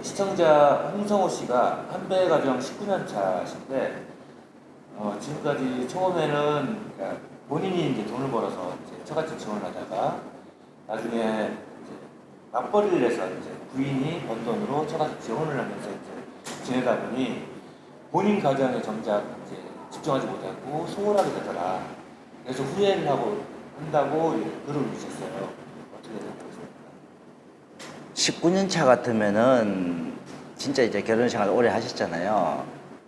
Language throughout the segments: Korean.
시청자 홍성호 씨가 한배가정 19년 차신데 지금까지 처음에는 그러니까 본인이 이제 돈을 벌어서 이제 처갓집 지원을 하다가 나중에 이제 맞벌이를 해서 이제 부인이 번 돈으로 처갓집 지원을 하면서 이제 지내다 보니 본인 가정에 정작 이제 집중하지 못하고 소홀하게 되더라. 그래서 후회를 하고 한다고 글을 올리셨어요. 어떻게 생각하십니까? 19년 차 같으면은 진짜 이제 결혼 생활 오래 하셨잖아요.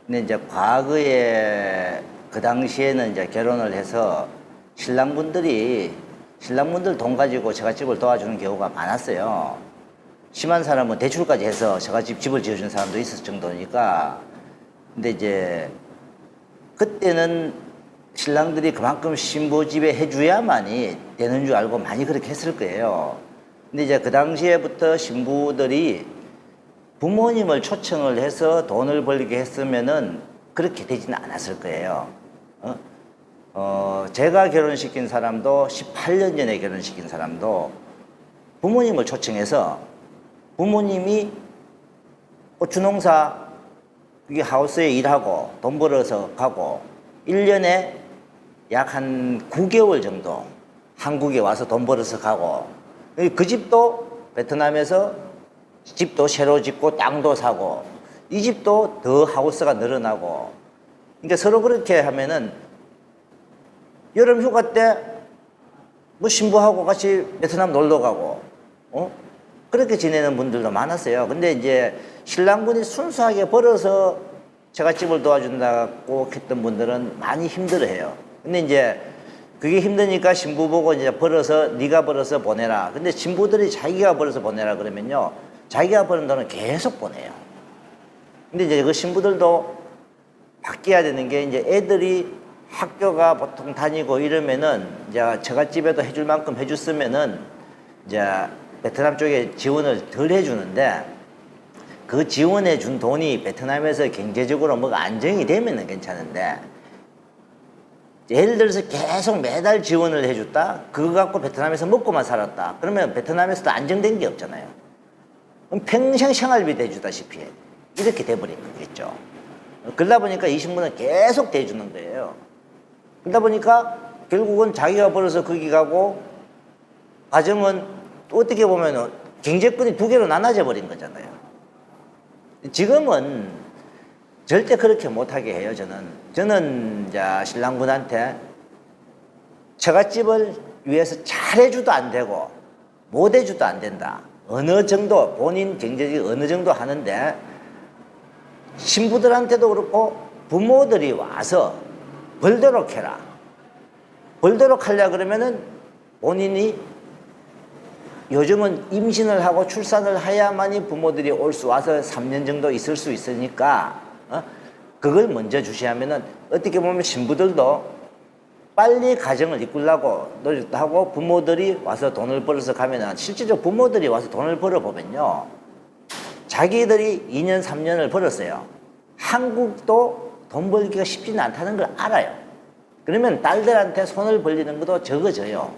근데 이제 과거에 그 당시에는 이제 결혼을 해서 신랑분들 돈 가지고 처갓집을 도와주는 경우가 많았어요. 심한 사람은 대출까지 해서 처갓집 집을 지어준 사람도 있었을 정도니까. 근데 이제 그때는 신랑들이 그만큼 신부 집에 해줘야만이 되는 줄 알고 많이 그렇게 했을 거예요. 근데 이제 그 당시에부터 신부들이 부모님을 초청을 해서 돈을 벌게 했으면은 그렇게 되지는 않았을 거예요. 제가 결혼시킨 사람도 18년 전에 결혼시킨 사람도 부모님을 초청해서 부모님이 고추농사 그게 하우스에 일하고 돈 벌어서 가고 1년에 약 한 9개월 정도 한국에 와서 돈 벌어서 가고 그 집도 베트남에서 집도 새로 짓고 땅도 사고 이 집도 더 하우스가 늘어나고 그러니까 서로 그렇게 하면은 여름 휴가 때 뭐 신부하고 같이 베트남 놀러 가고 그렇게 지내는 분들도 많았어요. 근데 이제 신랑분이 순수하게 벌어서 처갓집을 도와준다고 했던 분들은 많이 힘들어해요. 근데 이제 그게 힘드니까 신부 보고 이제 네가 벌어서 보내라. 근데 신부들이 자기가 벌어서 보내라 그러면요, 자기가 버는 돈은 계속 보내요. 근데 이제 그 신부들도 바뀌어야 되는 게 이제 애들이 학교가 보통 다니고 이러면은 이제 처갓집에도 해줄 만큼 해줬으면은 이제 베트남 쪽에 지원을 덜 해주는데 그 지원해 준 돈이 베트남에서 경제적으로 뭐가 안정이 되면은 괜찮은데 예를 들어서 계속 매달 지원을 해줬다? 그거 갖고 베트남에서 먹고만 살았다. 그러면 베트남에서도 안정된 게 없잖아요. 그럼 평생 생활비 대주다시피 이렇게 돼버린 거겠죠. 그러다 보니까 이 신부는 계속 대주는 거예요. 그러다 보니까 결국은 자기가 벌어서 거기 가고 가정은 어떻게 보면 경제권이 두 개로 나눠져 버린 거잖아요. 지금은 절대 그렇게 못하게 해요. 저는 이제 신랑분한테 처갓집을 위해서 잘해줘도 안 되고 못해줘도 안 된다. 어느 정도 본인 경제적이 어느 정도 하는데 신부들한테도 그렇고 부모들이 와서 벌도록 해라. 벌도록 하려 그러면은 본인이 요즘은 임신을 하고 출산을 해야만이 부모들이 와서 3년 정도 있을 수 있으니까 그걸 먼저 주시하면은 어떻게 보면 신부들도 빨리 가정을 이끌려고 노력도 하고 부모들이 와서 돈을 벌어서 가면은 실제로 부모들이 와서 돈을 벌어 보면요, 자기들이 2년 3년을 벌었어요. 한국도 돈 벌기가 쉽지는 않다는 걸 알아요. 그러면 딸들한테 손을 벌리는 것도 적어져요.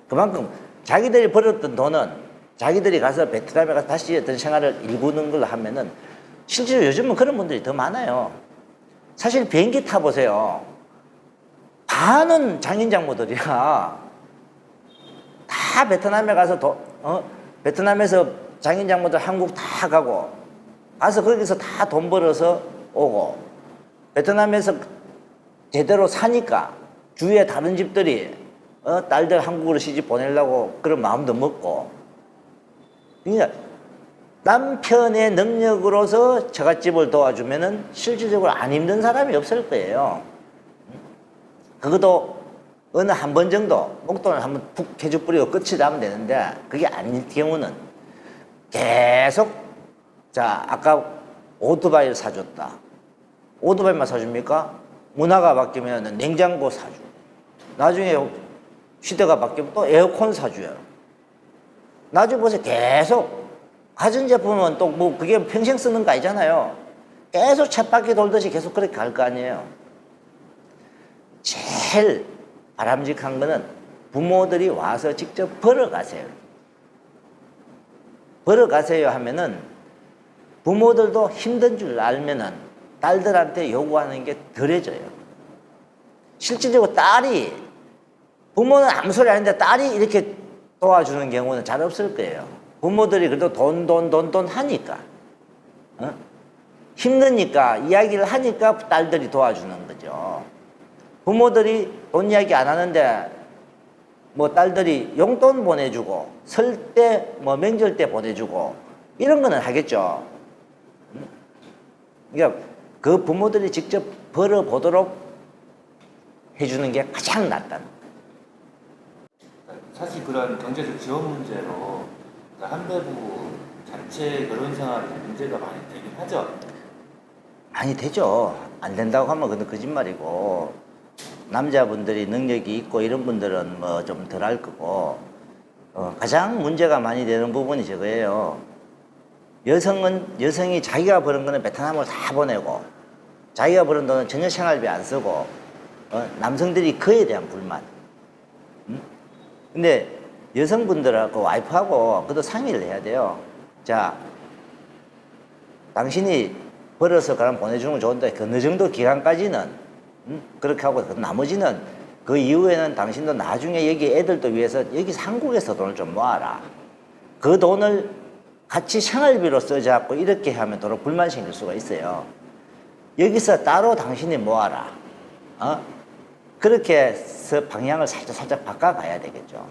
그만큼 자기들이 벌었던 돈은 자기들이 가서 베트남에 가서 다시 어떤 생활을 일구는 걸로 하면은 실제로 요즘은 그런 분들이 더 많아요. 사실 비행기 타보세요. 반은 장인장모들이야. 다 베트남에 가서 베트남에서 장인장모들 한국 다 가서 거기서 다 돈 벌어서 오고 베트남에서 제대로 사니까 주위에 다른 집들이 딸들 한국으로 시집 보내려고 그런 마음도 먹고 그러니까 남편의 능력으로서 처갓집을 도와주면은 실질적으로 안 힘든 사람이 없을 거예요. 그것도 어느 한 번 정도 목돈을 한번 푹 해줘 뿌리고 끝이 나면 되는데 그게 아닐 경우는 계속 아까 오토바이를 사줬다. 오토바이만 사줍니까? 문화가 바뀌면 냉장고 사줘. 나중에 시대가 바뀌면 또 에어컨 사줘요. 나중에 보세요. 계속 가전제품은 또 뭐 그게 평생 쓰는 거 아니잖아요. 계속 쳇바퀴 돌듯이 계속 그렇게 갈 거 아니에요. 제일 바람직한 거는 부모들이 와서 직접 벌어가세요. 벌어가세요 하면은 부모들도 힘든 줄 알면은 딸들한테 요구하는 게 덜해져요. 실질적으로 딸이, 부모는 아무 소리 안 하는데 딸이 이렇게 도와주는 경우는 잘 없을 거예요. 부모들이 그래도 돈 하니까. 어? 힘드니까, 이야기를 하니까 딸들이 도와주는 거죠. 부모들이 돈 이야기 안 하는데, 뭐 딸들이 용돈 보내주고, 설 때, 뭐 명절 때 보내주고, 이런 거는 하겠죠. 그러니까 그 부모들이 직접 벌어보도록 해주는 게 가장 낫다는 거예요. 사실 그런 경제적 지원 문제로 한배부 자체 결혼 생활에 문제가 많이 되긴 하죠. 많이 되죠. 안 된다고 하면 그건 거짓말이고, 남자분들이 능력이 있고 이런 분들은 뭐 좀 덜 할 거고, 가장 문제가 많이 되는 부분이 저거예요. 여성이 자기가 버는 거는 베트남으로 다 보내고, 자기가 버는 돈은 전혀 생활비 안 쓰고, 남성들이 그에 대한 불만. 근데 여성분들하고 와이프하고 그것도 상의를 해야 돼요. 자, 당신이 벌어서 그럼 보내주는 건 좋은데 그 어느 정도 기간까지는 그렇게 하고 그 나머지는 그 이후에는 당신도 나중에 여기 애들도 위해서 여기 한국에서 돈을 좀 모아라. 그 돈을 같이 생활비로 써자고 이렇게 하면 도로 불만 생길 수가 있어요. 여기서 따로 당신이 모아라. 그렇게 해서 방향을 살짝 바꿔가야 되겠죠.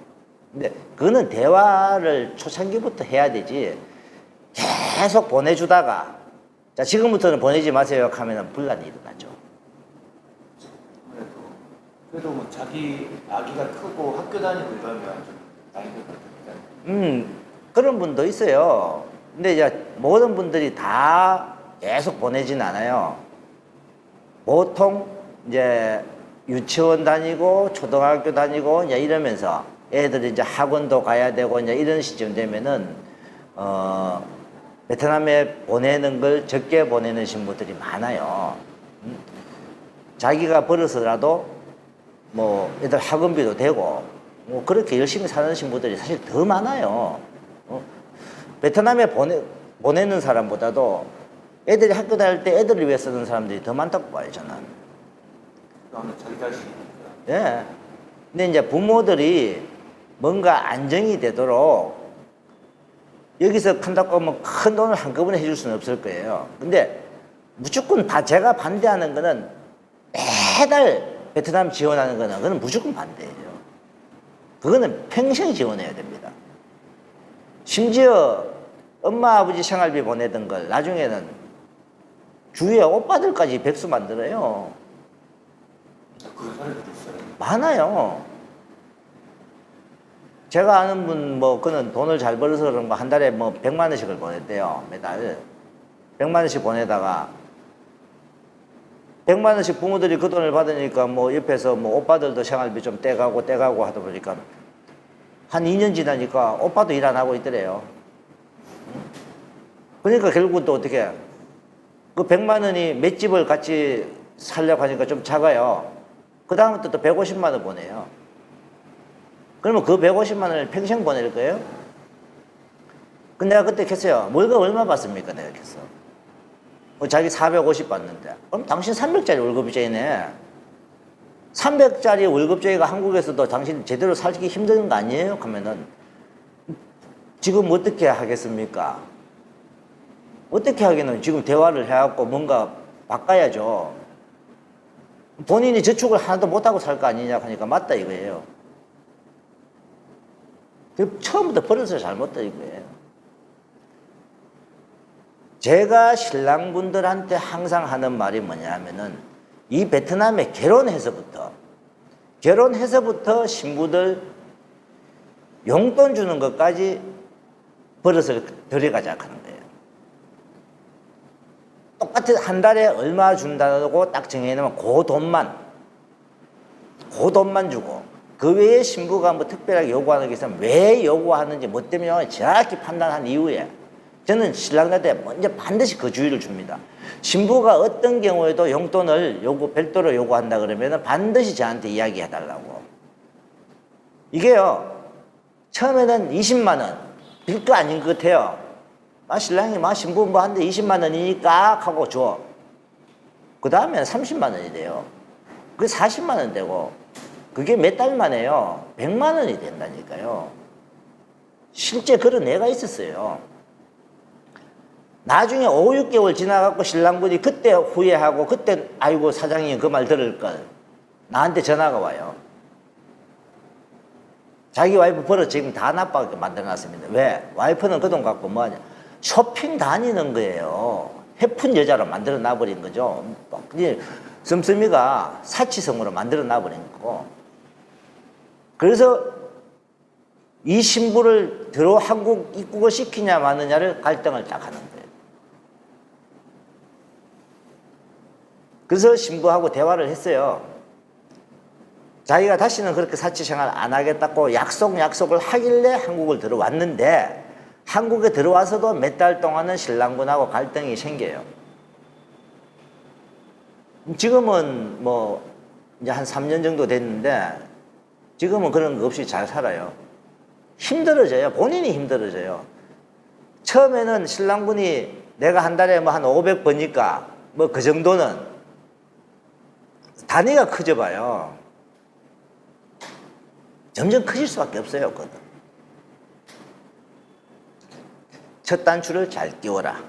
근데 그거는 대화를 초창기부터 해야 되지, 계속 보내주다가 자 지금부터는 보내지 마세요 하면은 분란이 일어나죠. 그래도 뭐 자기 아기가 크고 학교 다니고 이러면 좀 나이 들 것 같은데. 그런 분도 있어요. 근데 이제 모든 분들이 다 계속 보내진 않아요. 보통 이제 유치원 다니고 초등학교 다니고 이제 이러면서 애들이 이제 학원도 가야 되고 이제 이런 시점 되면은 베트남에 보내는 걸 적게 보내는 신부들이 많아요. 자기가 벌어서라도 뭐 애들 학원비도 되고 뭐 그렇게 열심히 사는 신부들이 사실 더 많아요. 베트남에 보내는 사람보다도 애들이 학교 다닐 때 애들을 위해 쓰는 사람들이 더 많다고 봐요, 저는. 그러면 자기 자신이니까. 예. 근데 이제 부모들이 뭔가 안정이 되도록 여기서 한다고 하면 큰 돈을 한꺼번에 해줄 수는 없을 거예요. 근데 무조건 제가 반대하는 거는 매달 베트남 지원하는 거는 그건 무조건 반대예요. 그거는 평생 지원해야 됩니다. 심지어 엄마 아버지 생활비 보내던 걸 나중에는 주위에 오빠들까지 백수 만들어요. 그런 사례도 있어요. 많아요. 제가 아는 분, 뭐, 그는 돈을 잘 벌어서 그런 거 한 달에 뭐 100만 원씩을 보냈대요. 매달. 100만 원씩 보내다가 100만 원씩 부모들이 그 돈을 받으니까 뭐 옆에서 뭐 오빠들도 생활비 좀 떼가고 하다 보니까 한 2년 지나니까 오빠도 일 안 하고 있더래요. 그러니까 결국은 또 어떻게 그 100만 원이 맷집을 같이 살려고 하니까 좀 작아요. 그 다음부터 또 150만 원 보내요. 그러면 그 150만 원을 평생 보낼 거예요? 근데 내가 그때 했어요. 월급 얼마 받습니까? 내가 했어. 자기 450 받는데. 그럼 당신 300짜리 월급제이네. 300짜리 월급제가 한국에서도 당신 제대로 살기 힘든 거 아니에요? 하면은 지금 어떻게 하겠습니까? 어떻게 하기는 지금 대화를 해갖고 뭔가 바꿔야죠. 본인이 저축을 하나도 못하고 살 거 아니냐 하니까 맞다 이거예요. 처음부터 버려서 잘못다 이거예요. 제가 신랑분들한테 항상 하는 말이 뭐냐 하면은 이 베트남에 결혼해서부터 신부들 용돈 주는 것까지 벌어서 들여가자 하는 거예요. 똑같은 한 달에 얼마 준다고 딱 정해놓으면 그 돈만 주고 그 외에 신부가 뭐 특별하게 요구하는 게 있으면 왜 요구하는지 뭐 때문에 정확히 판단한 이후에 저는 신랑한테 먼저 반드시 그 주의를 줍니다. 신부가 어떤 경우에도 용돈을 별도로 요구한다 그러면 반드시 저한테 이야기해 달라고. 이게요 처음에는 20만 원 빌 거 아닌 것 같아요. 신랑이 신부 뭐 한대 20만 원이니까 하고 줘. 그 다음에 30만 원이 돼요. 그게 40만 원 되고, 그게 몇 달 만에요. 100만 원이 된다니까요. 실제 그런 애가 있었어요. 나중에 5, 6개월 지나갖고 신랑분이 그때 후회하고, 그때 아이고 사장님 그 말 들을 걸. 나한테 전화가 와요. 자기 와이프 버릇 지금 다 나빠게 만들어놨습니다. 왜? 와이프는 그 돈 갖고 뭐하냐? 쇼핑 다니는 거예요. 해픈 여자로 만들어 놔버린 거죠. 씀씀이가 사치성으로 만들어 놔버린 거고. 그래서 이 신부를 한국 입국을 시키냐 마느냐를 갈등을 딱 하는 거예요. 그래서 신부하고 대화를 했어요. 자기가 다시는 그렇게 사치생활 안 하겠다고 약속을 하길래 한국을 들어왔는데, 한국에 들어와서도 몇 달 동안은 신랑분하고 갈등이 생겨요. 지금은 뭐 이제 한 3년 정도 됐는데 지금은 그런 거 없이 잘 살아요. 힘들어져요. 본인이 힘들어져요. 처음에는 신랑분이 내가 한 달에 뭐 한 500 버니까 뭐 그 정도는 단위가 커져봐요. 점점 커질 수밖에 없어요. 그것도. 첫 단추를 잘 끼워라.